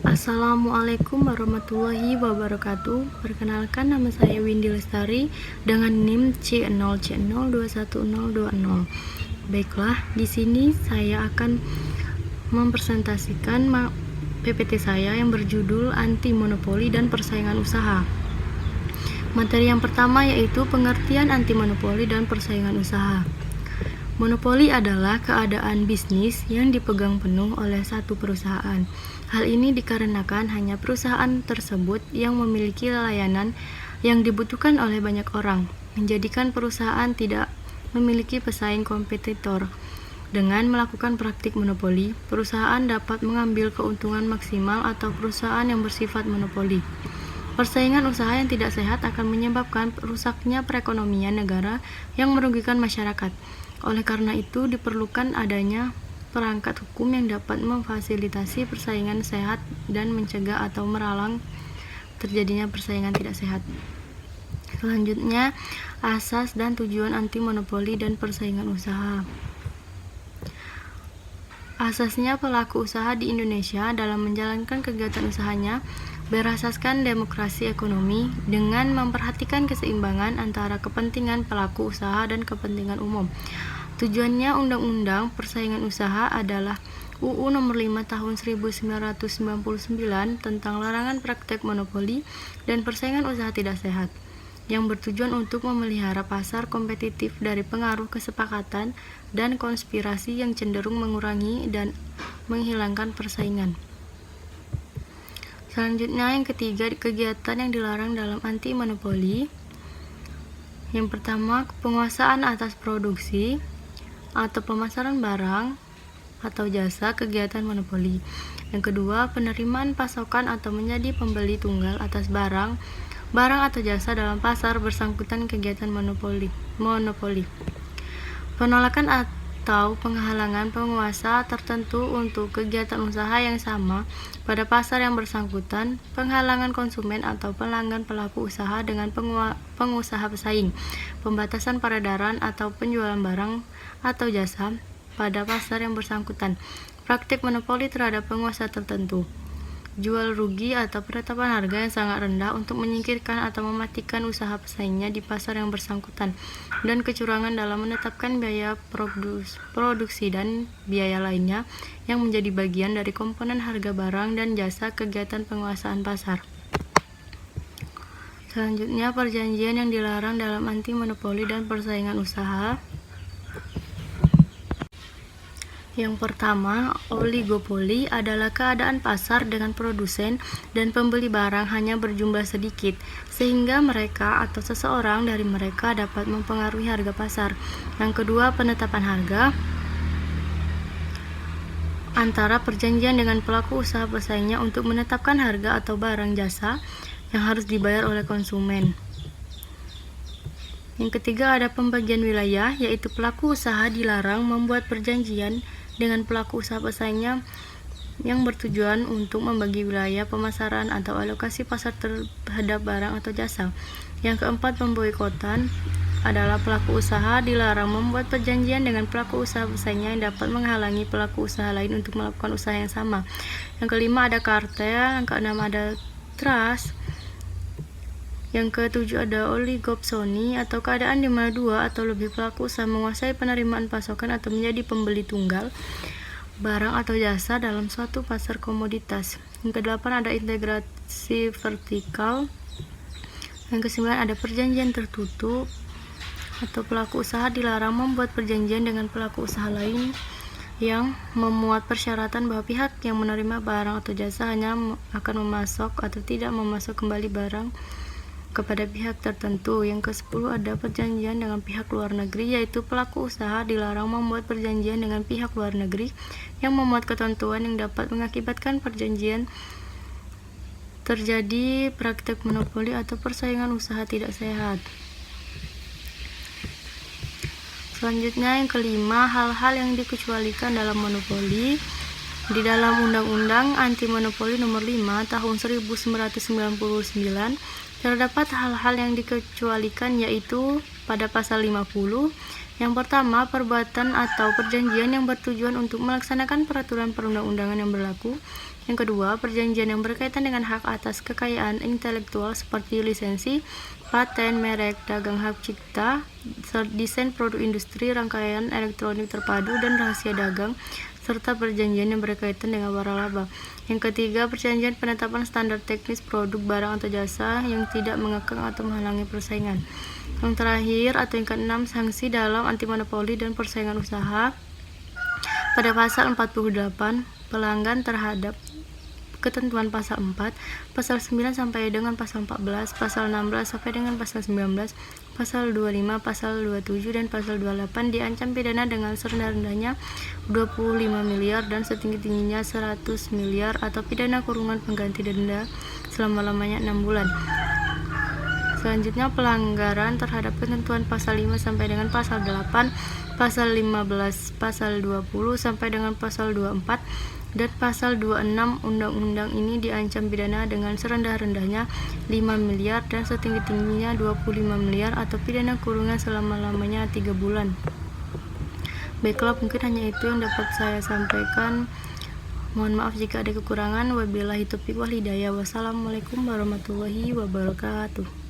Assalamualaikum warahmatullahi wabarakatuh. Perkenalkan, nama saya Windy Lestari dengan NIM C0C0210020. Baiklah, di sini saya akan mempresentasikan PPT saya yang berjudul Anti Monopoli dan Persaingan Usaha. Materi yang pertama yaitu pengertian anti monopoli dan persaingan usaha. Monopoli adalah keadaan bisnis yang dipegang penuh oleh satu perusahaan. Hal ini dikarenakan hanya perusahaan tersebut yang memiliki layanan yang dibutuhkan oleh banyak orang, menjadikan perusahaan tidak memiliki pesaing kompetitor. Dengan melakukan praktik monopoli, perusahaan dapat mengambil keuntungan maksimal atau perusahaan yang bersifat monopoli. Persaingan usaha yang tidak sehat akan menyebabkan rusaknya perekonomian negara yang merugikan masyarakat. Oleh karena itu, diperlukan adanya perangkat hukum yang dapat memfasilitasi persaingan sehat dan mencegah atau meralang terjadinya persaingan tidak sehat. Selanjutnya, asas dan tujuan anti monopoli dan persaingan usaha. Asasnya, pelaku usaha di Indonesia dalam menjalankan kegiatan usahanya berasaskan demokrasi ekonomi dengan memperhatikan keseimbangan antara kepentingan pelaku usaha dan kepentingan umum. Tujuannya Undang-Undang Persaingan Usaha adalah UU Nomor 5 Tahun 1999 tentang larangan praktek monopoli dan persaingan usaha tidak sehat, yang bertujuan untuk memelihara pasar kompetitif dari pengaruh kesepakatan dan konspirasi yang cenderung mengurangi dan menghilangkan persaingan. Selanjutnya, yang ketiga, kegiatan yang dilarang dalam anti monopoli. Yang pertama, penguasaan atas produksi atau pemasaran barang atau jasa, kegiatan monopoli. Yang kedua, penerimaan pasokan atau menjadi pembeli tunggal atas barang atau jasa dalam pasar bersangkutan, kegiatan monopoli. Penolakan atau penghalangan penguasa tertentu untuk kegiatan usaha yang sama pada pasar yang bersangkutan, penghalangan konsumen atau pelanggan pelaku usaha dengan pengusaha pesaing, pembatasan peredaran atau penjualan barang atau jasa pada pasar yang bersangkutan, praktik monopoli terhadap penguasa tertentu, jual rugi atau penetapan harga yang sangat rendah untuk menyingkirkan atau mematikan usaha pesaingnya di pasar yang bersangkutan, dan kecurangan dalam menetapkan biaya produksi dan biaya lainnya yang menjadi bagian dari komponen harga barang dan jasa kegiatan penguasaan pasar. Selanjutnya, perjanjian yang dilarang dalam anti monopoli dan persaingan usaha. Yang pertama, oligopoli adalah keadaan pasar dengan produsen dan pembeli barang hanya berjumlah sedikit, sehingga mereka atau seseorang dari mereka dapat mempengaruhi harga pasar. Yang kedua, penetapan harga antara perjanjian dengan pelaku usaha pesaingnya untuk menetapkan harga atau barang jasa yang harus dibayar oleh konsumen. Yang ketiga, ada pembagian wilayah, yaitu pelaku usaha dilarang membuat perjanjian dengan pelaku usaha pesaingnya yang bertujuan untuk membagi wilayah pemasaran atau alokasi pasar terhadap barang atau jasa. Yang keempat, pemboikotan adalah pelaku usaha dilarang membuat perjanjian dengan pelaku usaha pesaingnya yang dapat menghalangi pelaku usaha lain untuk melakukan usaha yang sama. Yang kelima, ada kartel. Yang keenam, ada trust. Yang ketujuh, ada oligopsoni atau keadaan di mana dua atau lebih pelaku usaha menguasai penerimaan pasokan atau menjadi pembeli tunggal barang atau jasa dalam suatu pasar komoditas. Yang kedelapan, ada integrasi vertikal. Yang kesembilan, ada perjanjian tertutup atau pelaku usaha dilarang membuat perjanjian dengan pelaku usaha lain yang memuat persyaratan bahwa pihak yang menerima barang atau jasa hanya akan memasok atau tidak memasok kembali barang kepada pihak tertentu. Yang ke-10, ada perjanjian dengan pihak luar negeri, yaitu pelaku usaha dilarang membuat perjanjian dengan pihak luar negeri yang memuat ketentuan yang dapat mengakibatkan perjanjian terjadi praktek monopoli atau persaingan usaha tidak sehat. Selanjutnya, yang kelima, hal-hal yang dikecualikan dalam monopoli. Di dalam Undang-Undang Anti Monopoli Nomor 5 Tahun 1999 terdapat hal-hal yang dikecualikan, yaitu pada pasal 50. Yang pertama, perbuatan atau perjanjian yang bertujuan untuk melaksanakan peraturan perundang-undangan yang berlaku. Yang kedua, perjanjian yang berkaitan dengan hak atas kekayaan intelektual seperti lisensi, paten, merek, dagang hak cipta, desain produk industri, rangkaian elektronik terpadu, dan rahasia dagang, serta perjanjian yang berkaitan dengan waralaba. Yang ketiga, perjanjian penetapan standar teknis produk, barang, atau jasa yang tidak mengekang atau menghalangi persaingan. Yang terakhir atau yang keenam, sanksi dalam anti monopoli dan persaingan usaha. Pada pasal 48, pelanggan terhadap ketentuan pasal 4, pasal 9 sampai dengan pasal 14, pasal 16 sampai dengan pasal 19, pasal 25, pasal 27, dan pasal 28 diancam pidana dengan serendah-rendahnya 25 miliar dan setinggi-tingginya 100 miliar atau pidana kurungan pengganti denda selama-lamanya 6 bulan. Selanjutnya, pelanggaran terhadap ketentuan pasal 5 sampai dengan pasal 8, pasal 15, pasal 20 sampai dengan pasal 24, dan pasal 26 undang-undang ini diancam pidana dengan serendah-rendahnya 5 miliar dan setinggi-tingginya 25 miliar atau pidana kurungan selama-lamanya 3 bulan. Baiklah, mungkin hanya itu yang dapat saya sampaikan. Mohon maaf jika ada kekurangan. Wabillahi taufiq wal hidayah. Wassalamualaikum warahmatullahi wabarakatuh.